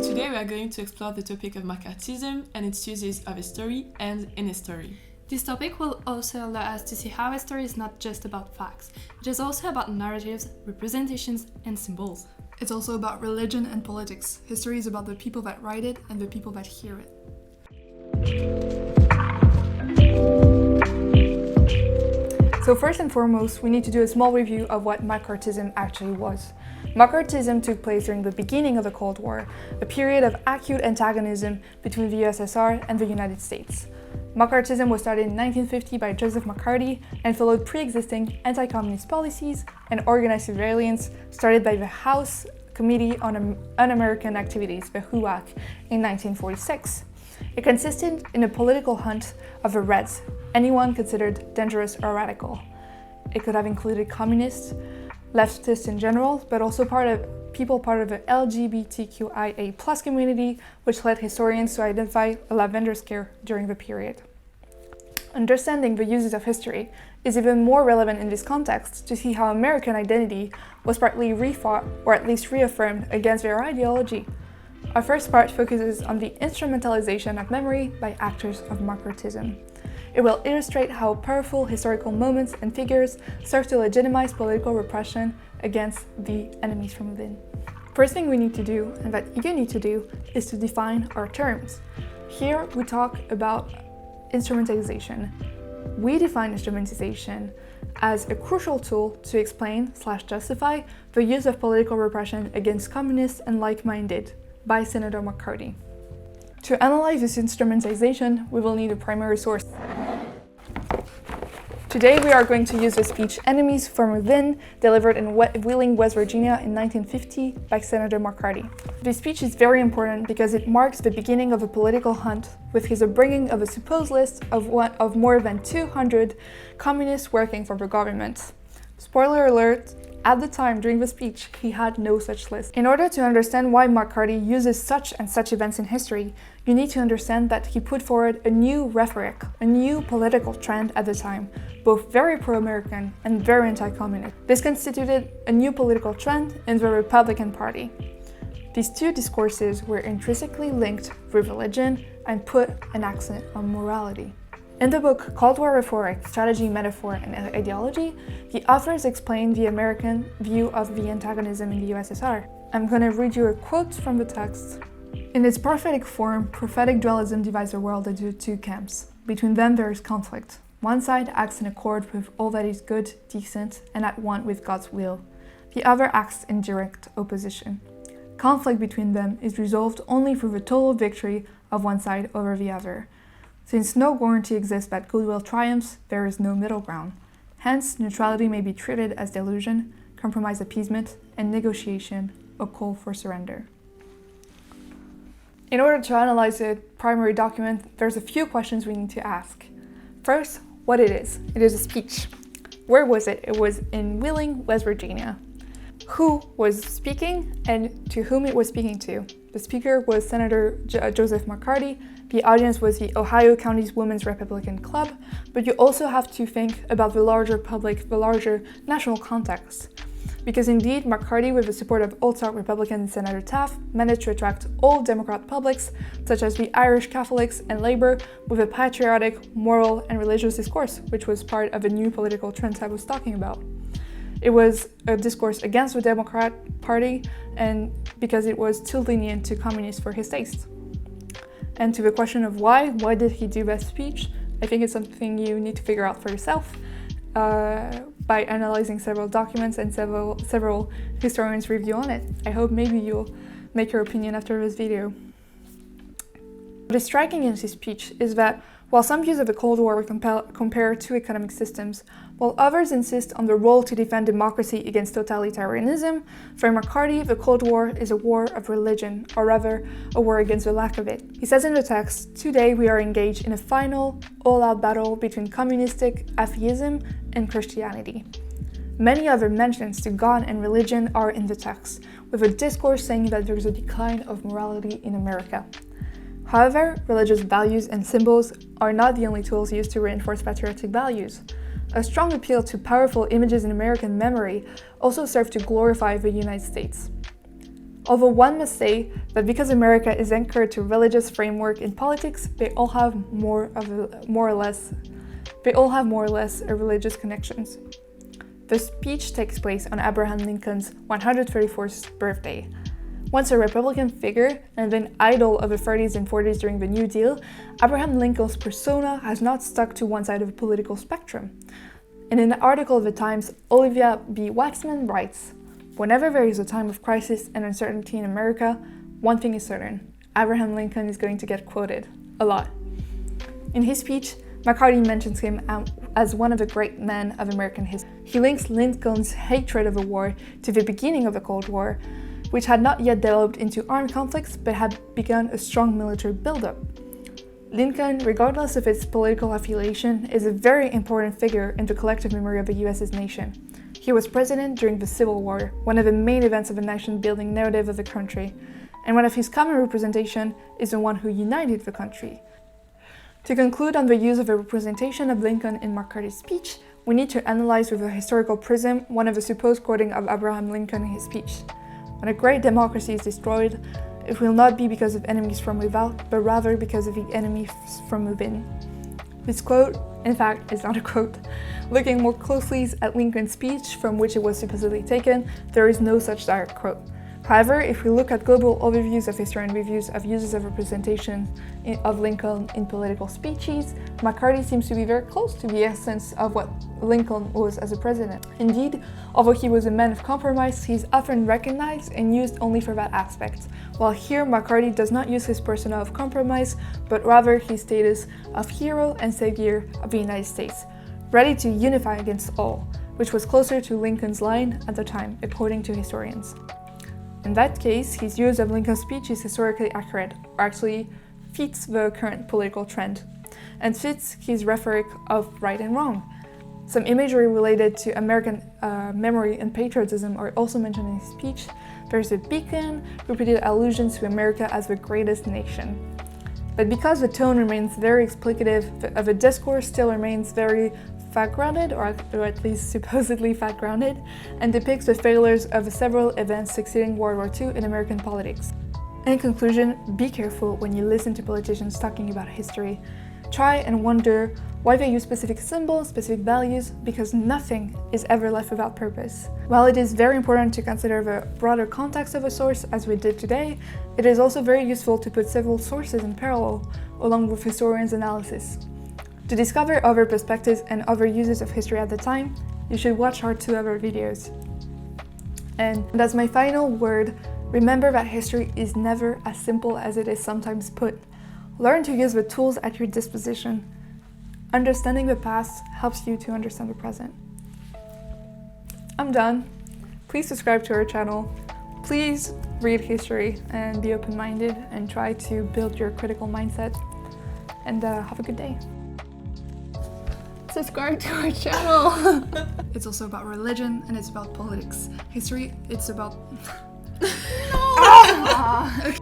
Today we are going to explore the topic of McCarthysm and its uses of history and in history. This topic will also allow us to see how history is not just about facts, it is also about narratives, representations, and symbols. It's also about religion and politics. History is about the people that write it and the people that hear it. So first and foremost, we need to do a small review of what McCarthysm actually was. McCarthysm took place during the beginning of the Cold War, a period of acute antagonism between the USSR and the United States. McCarthysm was started in 1950 by Joseph McCarthy and followed pre-existing anti-communist policies and organized surveillance started by the House Committee on Un-American Activities, the HUAC, in 1946. It consisted in a political hunt of the Reds, anyone considered dangerous or radical. It could have included communists, leftists in general, but also people part of the LGBTQIA+ community, which led historians to identify a lavender scare during the period. Understanding the uses of history is even more relevant in this context to see how American identity was partly refought or at least reaffirmed against their ideology. Our first part focuses on the instrumentalization of memory by actors of McCarthysm. It will illustrate how powerful historical moments and figures serve to legitimize political repression against the enemies from within. First thing we need to do, and that you need to do, is to define our terms. Here we talk about instrumentalization. We define instrumentalization as a crucial tool to explain/justify the use of political repression against communists and like-minded by Senator McCarthy. To analyze this instrumentalization, we will need a primary source. Today we are going to use the speech Enemies from Within, delivered in Wheeling, West Virginia in 1950 by Senator McCarthy. This speech is very important because it marks the beginning of a political hunt with his upbringing of a supposed list of more than 200 communists working for the government. Spoiler alert, at the time during the speech, he had no such list. In order to understand why McCarthy uses such and such events in history, you need to understand that he put forward a new rhetoric, a new political trend at the time, both very pro-American and very anti-communist. This constituted a new political trend in the Republican Party. These two discourses were intrinsically linked with religion and put an accent on morality. In the book Cold War Rhetoric, Strategy, Metaphor, and Ideology, the authors explain the American view of the antagonism in the USSR. I'm going to read you a quote from the text. In its prophetic form, prophetic dualism divides the world into two camps. Between them there is conflict. One side acts in accord with all that is good, decent, and at one with God's will. The other acts in direct opposition. Conflict between them is resolved only through the total victory of one side over the other. Since no guarantee exists that goodwill triumphs, there is no middle ground. Hence, neutrality may be treated as delusion, compromise appeasement, and negotiation a call for surrender. In order to analyze the primary document, there's a few questions we need to ask. First, what it is. It is a speech. Where was it? It was in Wheeling, West Virginia. Who was speaking and to whom it was speaking to? The speaker was Senator Joseph McCarthy. The audience was the Ohio County's Women's Republican Club, but you also have to think about the larger public, the larger national context. Because indeed, McCarthy, with the support of old-style Republican Senator Taft, managed to attract all Democrat publics, such as the Irish Catholics and Labour, with a patriotic, moral, and religious discourse, which was part of a new political trend I was talking about. It was a discourse against the Democrat Party, and because it was too lenient to communists for his taste. And to the question of why did he do that speech? I think it's something you need to figure out for yourself by analyzing several documents and several historians' review on it. I hope maybe you'll make your opinion after this video. What is striking in his speech is that while some views of the Cold War compare two economic systems, while others insist on the role to defend democracy against totalitarianism, for McCarthy, the Cold War is a war of religion, or rather, a war against the lack of it. He says in the text, "Today we are engaged in a final, all-out battle between communistic atheism and Christianity." Many other mentions to God and religion are in the text, with a discourse saying that there is a decline of morality in America. However, religious values and symbols are not the only tools used to reinforce patriotic values. A strong appeal to powerful images in American memory also served to glorify the United States. Although one must say that because America is anchored to religious framework in politics, they all have more or less a religious connections. The speech takes place on Abraham Lincoln's 134th birthday. Once a Republican figure and then idol of the 30s and 40s during the New Deal, Abraham Lincoln's persona has not stuck to one side of the political spectrum. In an article of the Times, Olivia B. Waxman writes, "Whenever there is a time of crisis and uncertainty in America, one thing is certain: Abraham Lincoln is going to get quoted. A lot." In his speech, McCarthy mentions him as one of the great men of American history. He links Lincoln's hatred of the war to the beginning of the Cold War, which had not yet developed into armed conflicts but had begun a strong military buildup. Lincoln, regardless of its political affiliation, is a very important figure in the collective memory of the US nation. He was president during the Civil War, one of the main events of the nation-building narrative of the country, and one of his common representation is the one who united the country. To conclude on the use of a representation of Lincoln in McCarthy's speech, we need to analyze with a historical prism one of the supposed quoting of Abraham Lincoln in his speech. When a great democracy is destroyed, it will not be because of enemies from without, but rather because of the enemies from within. This quote, in fact, is not a quote. Looking more closely at Lincoln's speech, from which it was supposedly taken, there is no such direct quote. However, if we look at global overviews of history and reviews of uses of representation of Lincoln in political speeches, McCarthy seems to be very close to the essence of what Lincoln was as a president. Indeed, although he was a man of compromise, he is often recognized and used only for that aspect, while here McCarthy does not use his persona of compromise, but rather his status of hero and savior of the United States, ready to unify against all, which was closer to Lincoln's line at the time, according to historians. In that case, his use of Lincoln's speech is historically accurate, or actually fits the current political trend, and fits his rhetoric of right and wrong. Some imagery related to American memory and patriotism are also mentioned in his speech. There's a beacon, repeated allusions to America as the greatest nation. But because the tone remains very explicative, the discourse still remains very fact-grounded, or at least supposedly fact-grounded, and depicts the failures of several events succeeding World War II in American politics. In conclusion, be careful when you listen to politicians talking about history. Try and wonder why they use specific symbols, specific values, because nothing is ever left without purpose. While it is very important to consider the broader context of a source, as we did today, it is also very useful to put several sources in parallel, along with historians' analysis. To discover other perspectives and other uses of history at the time, you should watch our 2 other videos. And as my final word, remember that history is never as simple as it is sometimes put. Learn to use the tools at your disposition. Understanding the past helps you to understand the present. I'm done. Please subscribe to our channel. Please read history and be open-minded and try to build your critical mindset. And have a good day. Subscribe to our channel. It's also about religion and it's about politics. History, it's about... No! Okay.